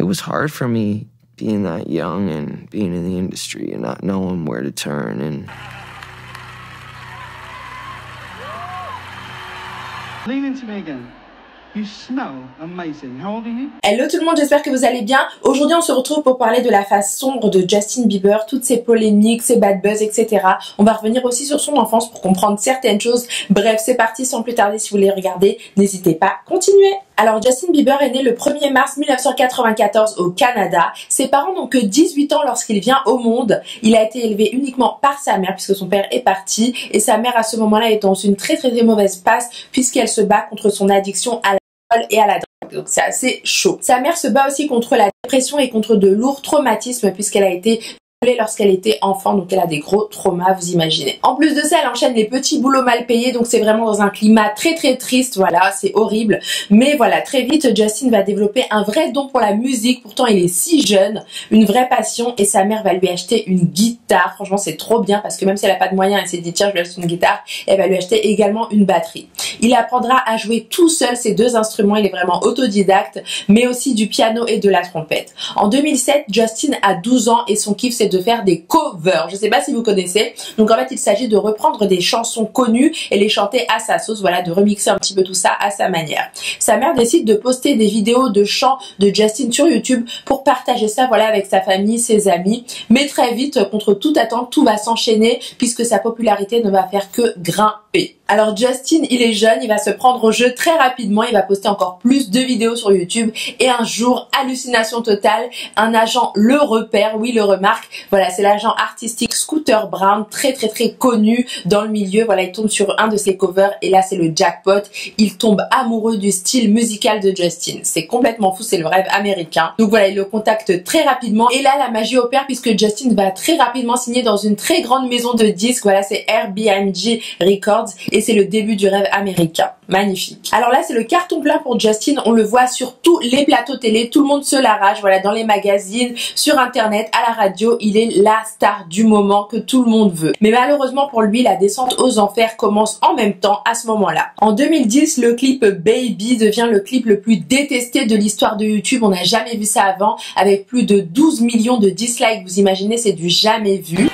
was hard for me being that young and being in the industry and not knowing where to turn. And lean into me again. You smell amazing. How old are you? Hello tout le monde, j'espère que vous allez bien. Aujourd'hui on se retrouve pour parler de la face sombre de Justin Bieber, toutes ses polémiques, ses bad buzz, etc. On va revenir aussi sur son enfance pour comprendre certaines choses. Bref, c'est parti, sans plus tarder, si vous voulez regarder, n'hésitez pas, continuez. Alors Justin Bieber est né le 1er mars 1994 au Canada. Ses parents n'ont que 18 ans lorsqu'il vient au monde. Il a été élevé uniquement par sa mère puisque son père est parti et sa mère à ce moment-là est dans une très mauvaise passe puisqu'elle se bat contre son addiction à l'alcool et à la drogue. Donc c'est assez chaud. Sa mère se bat aussi contre la dépression et contre de lourds traumatismes puisqu'elle a été lorsqu'elle était enfant, donc elle a des gros traumas, vous imaginez. En plus de ça, elle enchaîne les petits boulots mal payés, donc c'est vraiment dans un climat très triste, voilà, c'est horrible. Mais voilà, très vite, Justin va développer un vrai don pour la musique, pourtant il est si jeune, une vraie passion, et sa mère va lui acheter une guitare. Franchement, c'est trop bien, parce que même si elle a pas de moyens, elle s'est dit, tiens, je lui achète une guitare, et elle va lui acheter également une batterie. Il apprendra à jouer tout seul ces deux instruments, il est vraiment autodidacte, mais aussi du piano et de la trompette. En 2007, Justin a 12 ans, et son kiff, c'est de faire des covers. Je sais pas si vous connaissez. Donc en fait, il s'agit de reprendre des chansons connues et les chanter à sa sauce, voilà, de remixer un petit peu tout ça à sa manière. Sa mère décide de poster des vidéos de chants de Justin sur YouTube pour partager ça, voilà, avec sa famille, ses amis. Mais très vite, contre toute attente, tout va s'enchaîner puisque sa popularité ne va faire que grimper. Alors Justin, il est jeune, il va se prendre au jeu très rapidement, il va poster encore plus de vidéos sur YouTube et un jour, hallucination totale, un agent le repère, oui, le remarque. Voilà, c'est l'agent artistique Scooter Braun, très connu dans le milieu. Voilà, il tombe sur un de ses covers et là c'est le jackpot. Il tombe amoureux du style musical de Justin. C'est complètement fou, c'est le rêve américain. Donc voilà, il le contacte très rapidement et là la magie opère puisque Justin va très rapidement signer dans une très grande maison de disques. Voilà, c'est RBMG Records et c'est le début du rêve américain. Magnifique. Alors là, c'est le carton plein pour Justin. On le voit sur tous les plateaux télé. Tout le monde se l'arrache. Voilà, dans les magazines, sur Internet, à la radio. Il est la star du moment que tout le monde veut. Mais malheureusement pour lui, la descente aux enfers commence en même temps à ce moment-là. En 2010, le clip Baby devient le clip le plus détesté de l'histoire de YouTube. On n'a jamais vu ça avant. Avec plus de 12 millions de dislikes. Vous imaginez, c'est du jamais vu.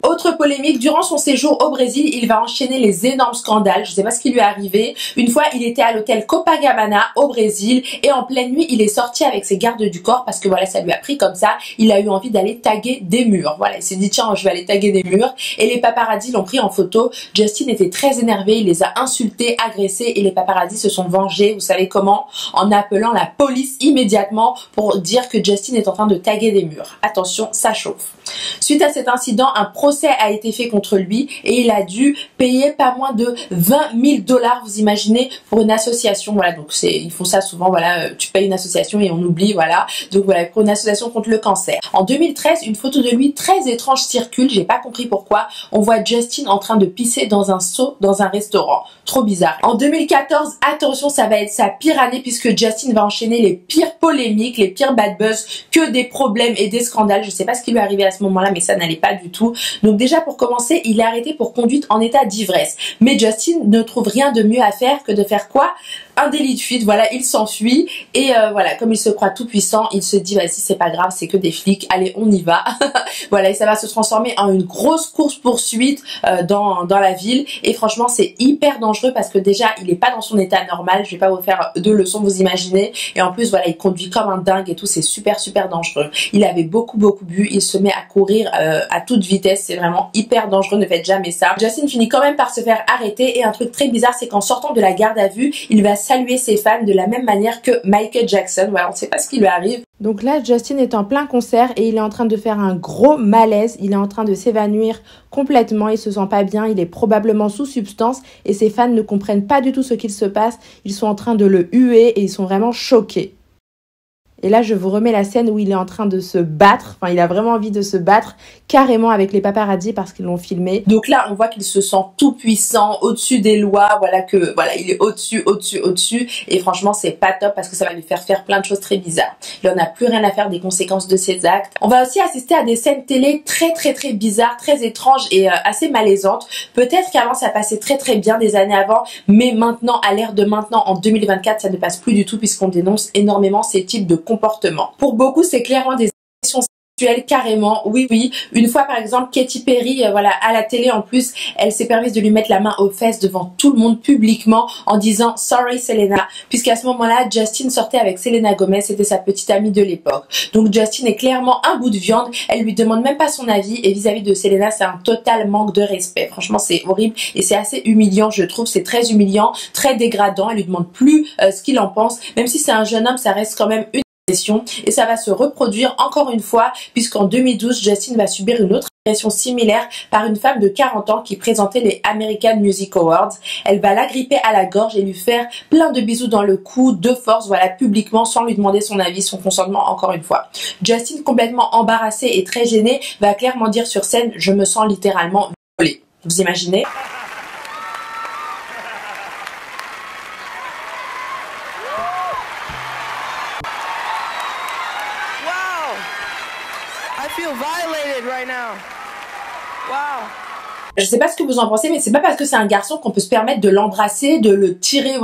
Autre polémique, durant son séjour au Brésil, il va enchaîner les énormes scandales. Je sais pas ce qui lui est arrivé. Une fois, il était à l'hôtel Copacabana au Brésil et en pleine nuit, il est sorti avec ses gardes du corps parce que voilà, ça lui a pris comme ça. Il a eu envie d'aller taguer des murs. Voilà, il s'est dit tiens, je vais aller taguer des murs et les paparazzis l'ont pris en photo. Justin était très énervé, il les a insultés, agressés et les paparazzis se sont vengés. Vous savez comment? En appelant la police immédiatement pour dire que Justin est en train de taguer des murs. Attention, ça chauffe. Suite à cet incident, un procès a été fait contre lui et il a dû payer pas moins de 20 000 $, vous imaginez, pour une association. Voilà, donc ils font ça souvent, voilà, tu payes une association et on oublie, voilà. Donc voilà, pour une association contre le cancer. En 2013, une photo de lui très étrange circule, j'ai pas compris pourquoi. On voit Justin en train de pisser dans un seau dans un restaurant. Trop bizarre. En 2014, attention, ça va être sa pire année puisque Justin va enchaîner les pires polémiques, les pires bad buzz, que des problèmes et des scandales. Je sais pas ce qui lui est arrivé à ce moment-là, mais ça n'allait pas du tout. Donc déjà, pour commencer, il est arrêté pour conduite en état d'ivresse. Mais Justin ne trouve rien de mieux à faire que de faire quoi? Un délit de fuite. Voilà, il s'enfuit et voilà, comme il se croit tout puissant, il se dit vas-y, c'est pas grave, c'est que des flics, allez, on y va. Voilà, et ça va se transformer en une grosse course poursuite dans la ville et franchement, c'est hyper dangereux parce que déjà, il est pas dans son état normal. Je vais pas vous faire de leçons, vous imaginez. Et en plus, voilà, il conduit comme un dingue et tout, c'est super dangereux. Il avait beaucoup bu, il se met à courir à toute vitesse, c'est vraiment hyper dangereux, ne faites jamais ça. Justin finit quand même par se faire arrêter et un truc très bizarre, c'est qu'en sortant de la garde à vue, il va saluer ses fans de la même manière que Michael Jackson. Voilà, on ne sait pas ce qui lui arrive. Donc là, Justin est en plein concert et il est en train de faire un gros malaise. Il est en train de s'évanouir complètement. Il se sent pas bien. Il est probablement sous substance et ses fans ne comprennent pas du tout ce qu'il se passe. Ils sont en train de le huer et ils sont vraiment choqués. Et là, je vous remets la scène où il est en train de se battre. Enfin, il a vraiment envie de se battre carrément avec les paparazzis parce qu'ils l'ont filmé. Donc là, on voit qu'il se sent tout puissant, au-dessus des lois. Voilà, il est au-dessus. Et franchement, c'est pas top parce que ça va lui faire plein de choses très bizarres. Il en a plus rien à faire des conséquences de ses actes. On va aussi assister à des scènes télé très bizarres, très étranges et assez malaisantes. Peut-être qu'avant, ça passait très bien des années avant, mais maintenant, à l'ère de maintenant, en 2024, ça ne passe plus du tout puisqu'on dénonce énormément ces types de comportements. Pour beaucoup, c'est clairement des agressions sexuelles carrément, oui. Une fois, par exemple, Katy Perry, à la télé en plus, elle s'est permise de lui mettre la main aux fesses devant tout le monde publiquement en disant « Sorry Selena », puisqu'à ce moment-là, Justin sortait avec Selena Gomez, c'était sa petite amie de l'époque. Donc Justin est clairement un bout de viande, elle lui demande même pas son avis et vis-à-vis de Selena, c'est un total manque de respect. Franchement, c'est horrible et c'est assez humiliant, je trouve, c'est très humiliant, très dégradant, elle lui demande plus ce qu'il en pense, même si c'est un jeune homme, ça reste quand même une agression et ça va se reproduire encore une fois puisqu'en 2012, Justin va subir une autre agression similaire par une femme de 40 ans qui présentait les American Music Awards. Elle va l'agripper à la gorge et lui faire plein de bisous dans le cou, de force, publiquement, sans lui demander son avis, son consentement, encore une fois. Justin, complètement embarrassé et très gêné, va clairement dire sur scène « Je me sens littéralement violé ». Vous imaginez ? I feel violated right now. Wow. Je sais pas ce que vous en pensez, mais c'est pas parce que c'est un garçon qu'on peut se permettre de l'embrasser, de le tirer,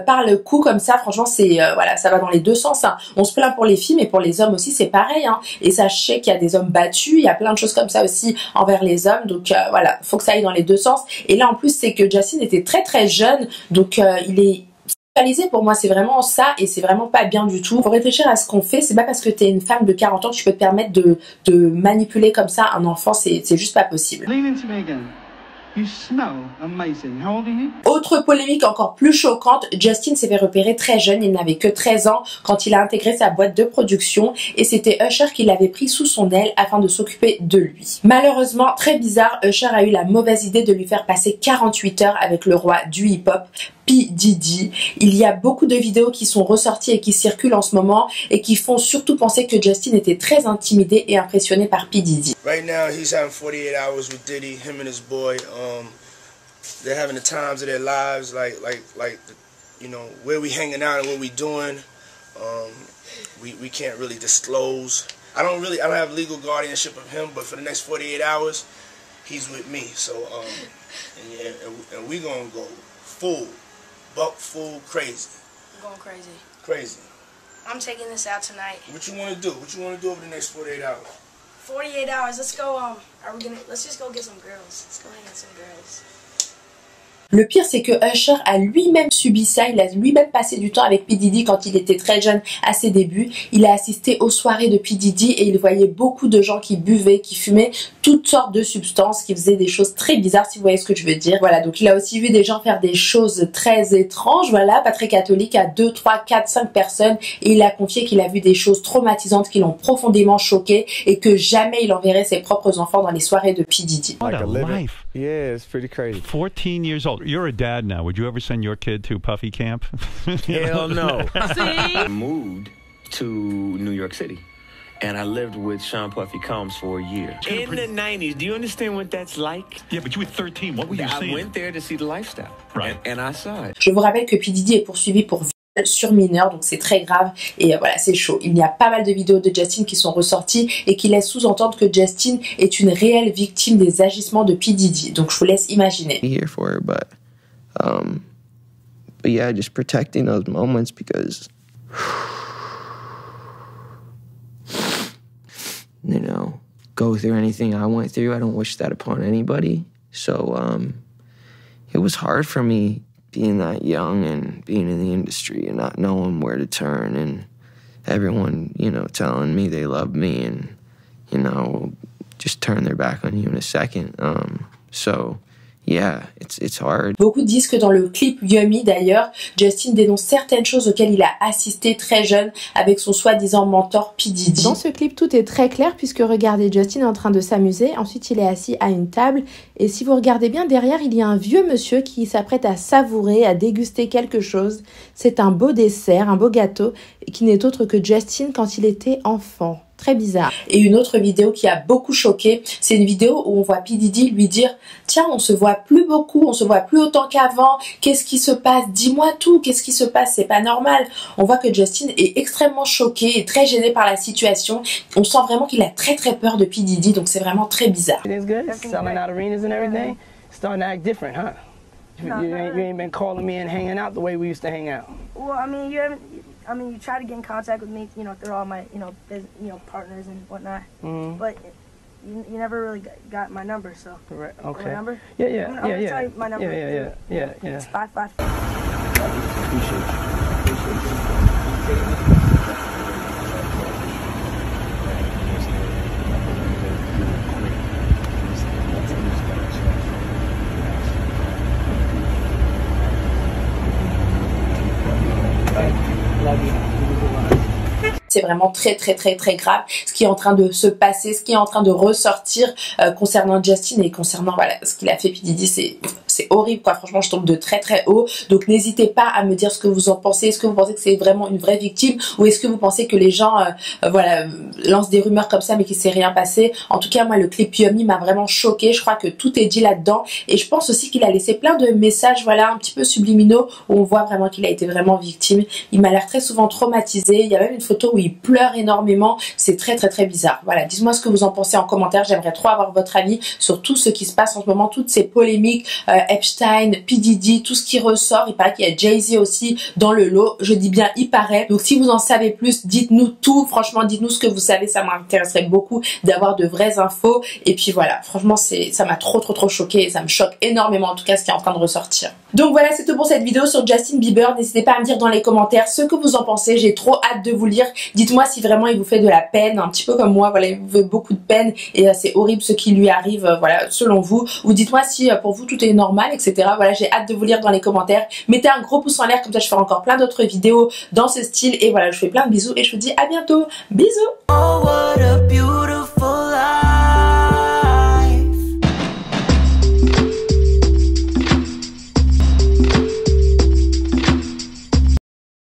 par le cou comme ça. Franchement, c'est, ça va dans les deux sens, hein. On se plaint pour les filles, mais pour les hommes aussi, c'est pareil, hein. Et sachez qu'il y a des hommes battus, il y a plein de choses comme ça aussi envers les hommes. Donc, faut que ça aille dans les deux sens. Et là, en plus, c'est que Justin était très jeune, donc il est pour moi, c'est vraiment ça et c'est vraiment pas bien du tout. Faut réfléchir à ce qu'on fait. C'est pas parce que t'es une femme de 40 ans que tu peux te permettre de manipuler comme ça un enfant. C'est juste pas possible. Lean into me again. You smell amazing. How old are you? Autre polémique encore plus choquante, Justin s'est fait repérer très jeune, il n'avait que 13 ans quand il a intégré sa boîte de production et c'était Usher qui l'avait pris sous son aile afin de s'occuper de lui. Malheureusement, très bizarre, Usher a eu la mauvaise idée de lui faire passer 48 heures avec le roi du hip-hop, P. Diddy. Il y a beaucoup de vidéos qui sont ressorties et qui circulent en ce moment et qui font surtout penser que Justin était très intimidé et impressionné par P. Diddy. Right now, he's having 48 hours with Diddy, him and his boy. They're having the times of their lives, like where we hanging out and what we doing. We can't really disclose. I don't have legal guardianship of him, but for the next 48 hours, he's with me. So, and we gonna go full crazy. I'm going crazy. Crazy. I'm taking this out tonight. What you want to do? What you want to do over the next 48 hours? 48 hours. Let's go. Let's just go get some girls. Let's go hang out some girls. Le pire, c'est que Usher a lui-même subi ça. Il a lui-même passé du temps avec P. Diddy quand il était très jeune à ses débuts. Il a assisté aux soirées de P. Diddy et il voyait beaucoup de gens qui buvaient, qui fumaient toutes sortes de substances, qui faisaient des choses très bizarres, si vous voyez ce que je veux dire. Voilà, donc il a aussi vu des gens faire des choses très étranges, pas très catholiques, à 2, 3, 4, 5 personnes. Et il a confié qu'il a vu des choses traumatisantes qui l'ont profondément choqué et que jamais il enverrait ses propres enfants dans les soirées de P. Diddy. What a life. Yeah, it's pretty crazy. 14 years old. You're a dad now. Would you ever send your kid to Puffy camp? Hell no. See? I moved to New York City, and I lived with Sean Puffy Combs for a year. In the 90s, do you understand what that's like? Yeah, but you were 13. What were you seeing? I went there to see the lifestyle, right. and I saw it. Je vous rappelle que P. Diddy est poursuivi pour viol sur mineur, donc c'est très grave et c'est chaud. Il y a pas mal de vidéos de Justin qui sont ressorties et qui laissent sous-entendre que Justin est une réelle victime des agissements de P. Diddy. Donc je vous laisse imaginer. Here for her, but yeah, just protecting those moments because go through anything I went through. I don't wish that upon anybody. So it was hard for me being that young and being in the industry and not knowing where to turn and everyone, telling me they love me and, just turn their back on you in a second. So, yeah, it's hard. Beaucoup disent que dans le clip Yummy d'ailleurs, Justin dénonce certaines choses auxquelles il a assisté très jeune avec son soi-disant mentor P. Diddy. Dans ce clip, tout est très clair puisque regardez, Justin est en train de s'amuser, ensuite il est assis à une table et si vous regardez bien derrière, il y a un vieux monsieur qui s'apprête à savourer, à déguster quelque chose. C'est un beau dessert, un beau gâteau qui n'est autre que Justin quand il était enfant. Très bizarre. Et une autre vidéo qui a beaucoup choqué, c'est une vidéo où on voit P. Diddy lui dire « Tiens, on se voit plus beaucoup, on se voit plus autant qu'avant, qu'est-ce qui se passe? Dis-moi tout, qu'est-ce qui se passe? C'est pas normal. » On voit que Justin est extrêmement choqué et très gêné par la situation. On sent vraiment qu'il a très très peur de P. Diddy, donc c'est vraiment très bizarre. It's good, selling out arenas and everything. Starting to act different, huh? You ain't been calling me and hanging out the way we used to hang out. Well, I mean, you haven't. I mean, you try to get in contact with me, you know, through all my, partners and whatnot. But you never really got my number, so. Right. Okay. My number? Yeah. I'm gonna tell you my number. Yeah. It's 555. Appreciate C'est vraiment très très très très grave ce qui est en train de se passer, ce qui est en train de ressortir concernant Justin et concernant voilà ce qu'il a fait. P. Diddy, c'est horrible quoi, franchement je tombe de très très haut, donc n'hésitez pas à me dire ce que vous en pensez. Est-ce que vous pensez que c'est vraiment une vraie victime ou est-ce que vous pensez que les gens lancent des rumeurs comme ça mais qu'il s'est rien passé? En tout cas moi le clip Yummy m'a vraiment choqué, je crois que tout est dit là-dedans et je pense aussi qu'il a laissé plein de messages voilà un petit peu subliminaux où on voit vraiment qu'il a été vraiment victime. Il m'a l'air très souvent traumatisé, il y a même une photo où il pleure énormément, c'est très très très bizarre. Voilà, dites-moi ce que vous en pensez en commentaire, j'aimerais trop avoir votre avis sur tout ce qui se passe en ce moment, toutes ces polémiques, Epstein, P. Diddy, tout ce qui ressort. Il paraît qu'il y a Jay-Z aussi dans le lot, je dis bien il paraît. Donc si vous en savez plus, dites-nous tout, franchement dites-nous ce que vous savez, ça m'intéresserait beaucoup d'avoir de vraies infos. Et puis voilà, franchement ça m'a trop choqué et ça me choque énormément en tout cas ce qui est en train de ressortir. Donc voilà, c'est tout pour cette vidéo sur Justin Bieber. N'hésitez pas à me dire dans les commentaires ce que vous en pensez, j'ai trop hâte de vous lire. Dites-moi si vraiment il vous fait de la peine, un petit peu comme moi, voilà, il vous fait beaucoup de peine et c'est horrible ce qui lui arrive, voilà, selon vous. Ou dites-moi si pour vous tout est normal, etc. Voilà, j'ai hâte de vous lire dans les commentaires. Mettez un gros pouce en l'air, comme ça je ferai encore plein d'autres vidéos dans ce style. Et voilà, je vous fais plein de bisous et je vous dis à bientôt. Bisous! Oh, what a beautiful